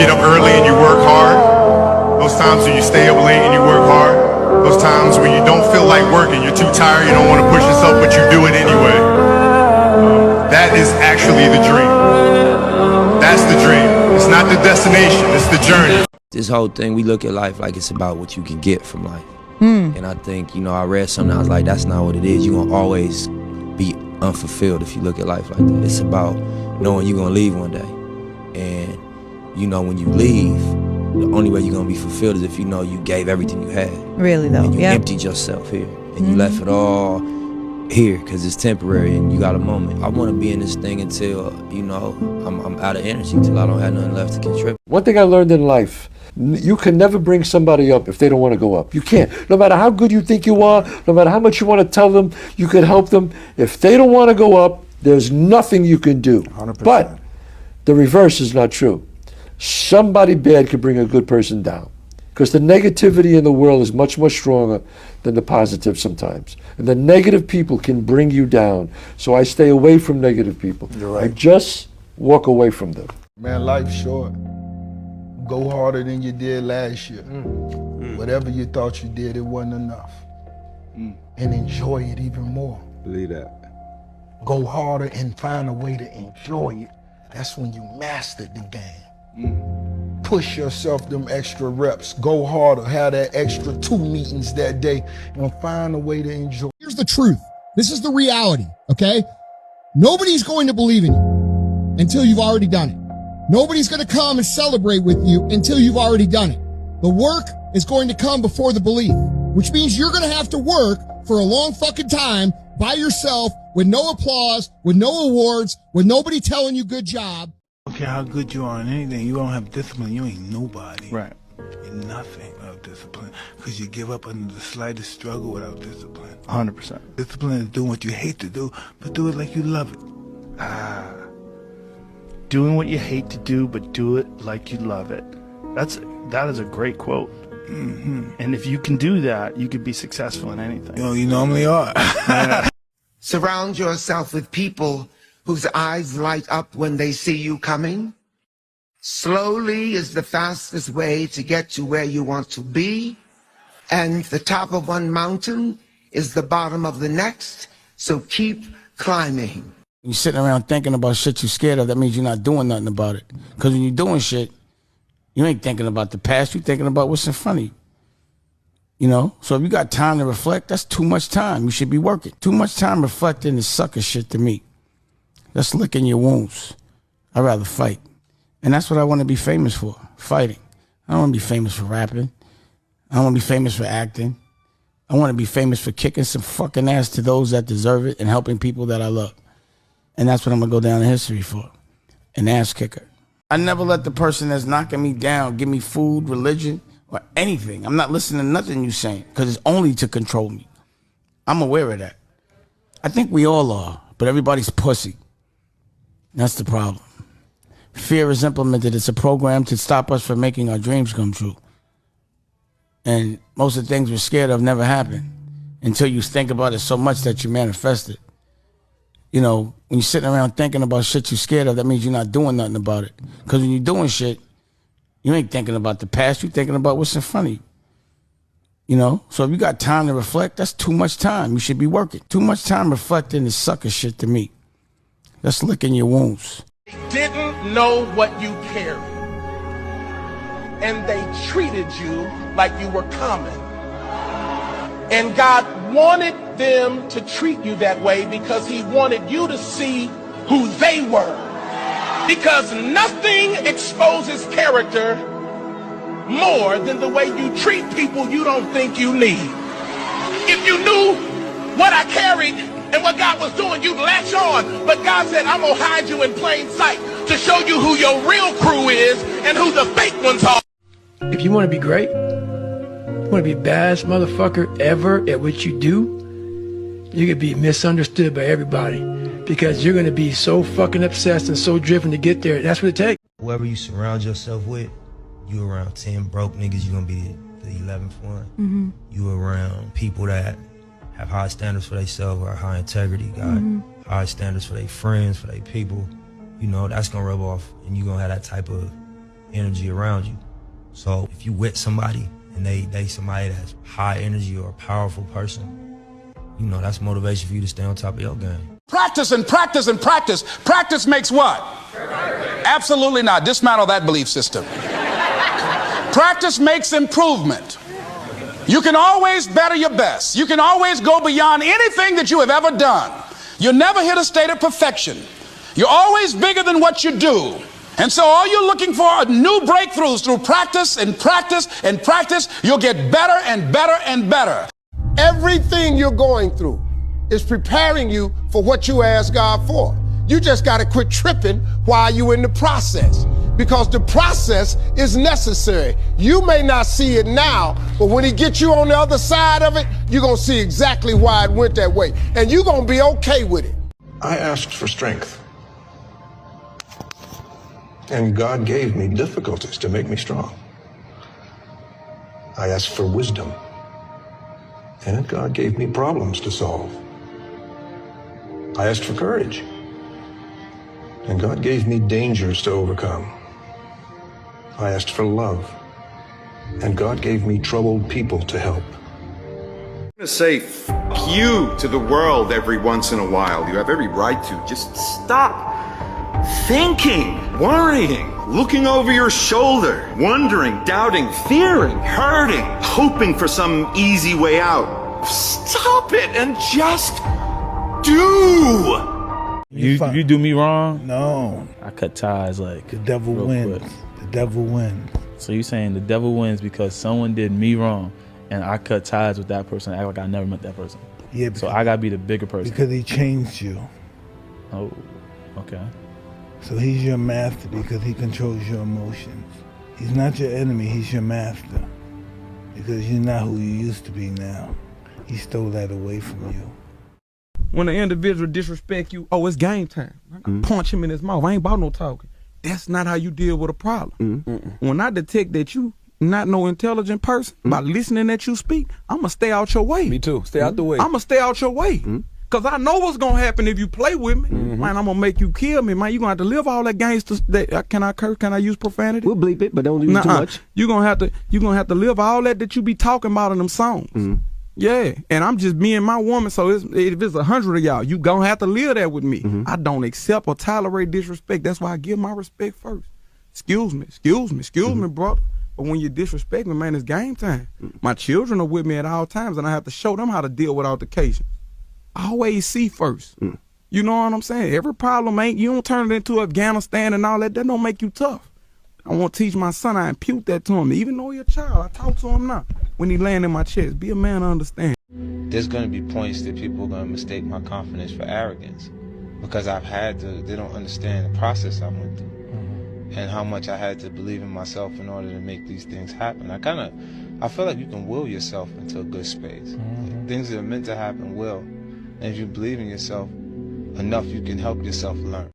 get up early and you work hard, those times when you stay up late and you work hard, those times when you don't feel like working, you're too tired, you don't want to push yourself, but you do it anyway. That is actually the dream. That's the dream. It's not the destination, it's the journey. This whole thing, we look at life like it's about what you can get from life. And I think, I read something, I was like, that's not what it is. You're gonna always be unfulfilled if you look at life like that. It's about knowing you're gonna leave one day. And when you leave, the only way you're gonna be fulfilled is if you know you gave everything you had. Really though, and you emptied yourself here. And you left it all here because it's temporary and you got a moment. I wanna be in this thing until, I'm out of energy, till I don't have nothing left to contribute. One thing I learned in life, you can never bring somebody up if they don't want to go up. You can't. No matter how good you think you are, no matter how much you want to tell them, you can help them. If they don't want to go up, there's nothing you can do. 100%. But the reverse is not true. Somebody bad could bring a good person down. Because the negativity in the world is much, much stronger than the positive sometimes. And the negative people can bring you down. So I stay away from negative people. You're right. I just walk away from them. Man, life's short. Go harder than you did last year. Whatever you thought you did, it wasn't enough. And enjoy it even more. Believe that. Go harder and find a way to enjoy it. That's when you mastered the game. Push yourself them extra reps. Go harder, have that extra 2 meetings that day, and find a way to enjoy. Here's the truth. This is the reality, okay? Nobody's going to believe in you until you've already done it. Nobody's going to come and celebrate with you until you've already done it. The work is going to come before the belief, which means you're going to have to work for a long fucking time by yourself with no applause, with no awards, with nobody telling you good job. I don't care how good you are in anything, you don't have discipline, you ain't nobody. Right. You're nothing without discipline. Because you give up under the slightest struggle without discipline. 100%. Discipline is doing what you hate to do, but do it like you love it. Doing what you hate to do, but do it like you love it. That is a great quote. And if you can do that, you could be successful in anything. You normally are. Surround yourself with people whose eyes light up when they see you coming. Slowly is the fastest way to get to where you want to be. And the top of one mountain is the bottom of the next. So keep climbing. You're sitting around thinking about shit you're scared of, that means you're not doing nothing about it. Because when you're doing shit, you ain't thinking about the past, you're thinking about what's in front of you. So if you got time to reflect, that's too much time. You should be working. Too much time reflecting is sucker shit to me. That's licking your wounds. I'd rather fight. And that's what I want to be famous for, fighting. I don't want to be famous for rapping. I don't want to be famous for acting. I want to be famous for kicking some fucking ass to those that deserve it and helping people that I love. And that's what I'm going to go down in history for, an ass kicker. I never let the person that's knocking me down give me food, religion, or anything. I'm not listening to nothing you're saying because it's only to control me. I'm aware of that. I think we all are, but everybody's pussy. That's the problem. Fear is implemented. It's a program to stop us from making our dreams come true. And most of the things we're scared of never happen until you think about it so much that you manifest it. When you're sitting around thinking about shit you're scared of, that means you're not doing nothing about it. Because when you're doing shit, you ain't thinking about the past, you're thinking about what's in front of you. So if you got time to reflect, that's too much time. You should be working. Too much time reflecting is sucker shit to me. That's licking your wounds. They didn't know what you carried. And they treated you like you were common. And God wanted them to treat you that way because he wanted you to see who they were. Because nothing exposes character more than the way you treat people you don't think you need. If you knew what I carried and what God was doing, you'd latch on. But God said, I'm going to hide you in plain sight to show you who your real crew is and who the fake ones are. If you want to be great, you want to be the baddest motherfucker ever at what you do, you could be misunderstood by everybody because you're going to be so fucking obsessed and so driven to get there. That's what it takes. Whoever you surround yourself with, you around 10 broke niggas, you're going to be the 11th one. You around people that have high standards for themselves or high integrity, got high standards for their friends, for their people. That's going to rub off and you're going to have that type of energy around you. So if you with somebody and they somebody that's high energy or a powerful person, you know, that's motivation for you to stay on top of your game. Practice and practice and practice. Practice makes what? Absolutely not. Dismantle that belief system. Practice makes improvement. You can always better your best. You can always go beyond anything that you have ever done. You'll never hit a state of perfection. You're always bigger than what you do. And so all you're looking for are new breakthroughs through practice and practice and practice. You'll get better and better and better. Everything you're going through is preparing you for what you ask God for. You just got to quit tripping while you're in the process, because the process is necessary. You may not see it now, but when he gets you on the other side of it, you're going to see exactly why it went that way. And you're going to be okay with it. I asked for strength. And God gave me difficulties to make me strong. I asked for wisdom. And God gave me problems to solve. I asked for courage. And God gave me dangers to overcome. I asked for love. And God gave me troubled people to help. I'm gonna say fuck you to the world every once in a while. You have every right to. Just stop thinking, worrying, looking over your shoulder, wondering, doubting, fearing, hurting, hoping for some easy way out. Stop it and just do. You do me wrong? No. I cut ties like the devil wins. Quick. The devil wins. So you saying the devil wins because someone did me wrong and I cut ties with that person, act like I never met that person. Yeah. So I gotta be the bigger person. Because he changed you. Oh, okay. So he's your master because he controls your emotions. He's not your enemy, he's your master. Because you're not who you used to be now. He stole that away from you. When an individual disrespect you, oh, it's game time. Punch him in his mouth. I ain't about no talking. That's not how you deal with a problem. When I detect that you not no intelligent person, by listening that you speak, I'm going to stay out your way. Me too. Stay out the way. I'm going to stay out your way. Because I know what's going to happen if you play with me. Man, I'm going to make you kill me, man. You're going to have to live all that gangster. Can I curse? Can I use profanity? We'll bleep it, but don't use too much. You're going to have to live all that you be talking about in them songs. Yeah, and I'm just me and my woman, so if it's 100 of y'all, you gonna have to live that with me. I don't accept or tolerate disrespect. That's why I give my respect first. Excuse me, brother. But when you disrespect me, man, it's game time. My children are with me at all times, and I have to show them how to deal with altercations. I always see first. You know what I'm saying? Every problem you don't turn it into Afghanistan and all that. That don't make you tough. I want to teach my son, I impute that to him. Even though he's a child, I talk to him now. When he land in my chest, be a man to understand. There's going to be points that people are going to mistake my confidence for arrogance because they don't understand the process I went through and how much I had to believe in myself in order to make these things happen. I feel like you can will yourself into a good space. Things that are meant to happen will. And if you believe in yourself enough, you can help yourself learn.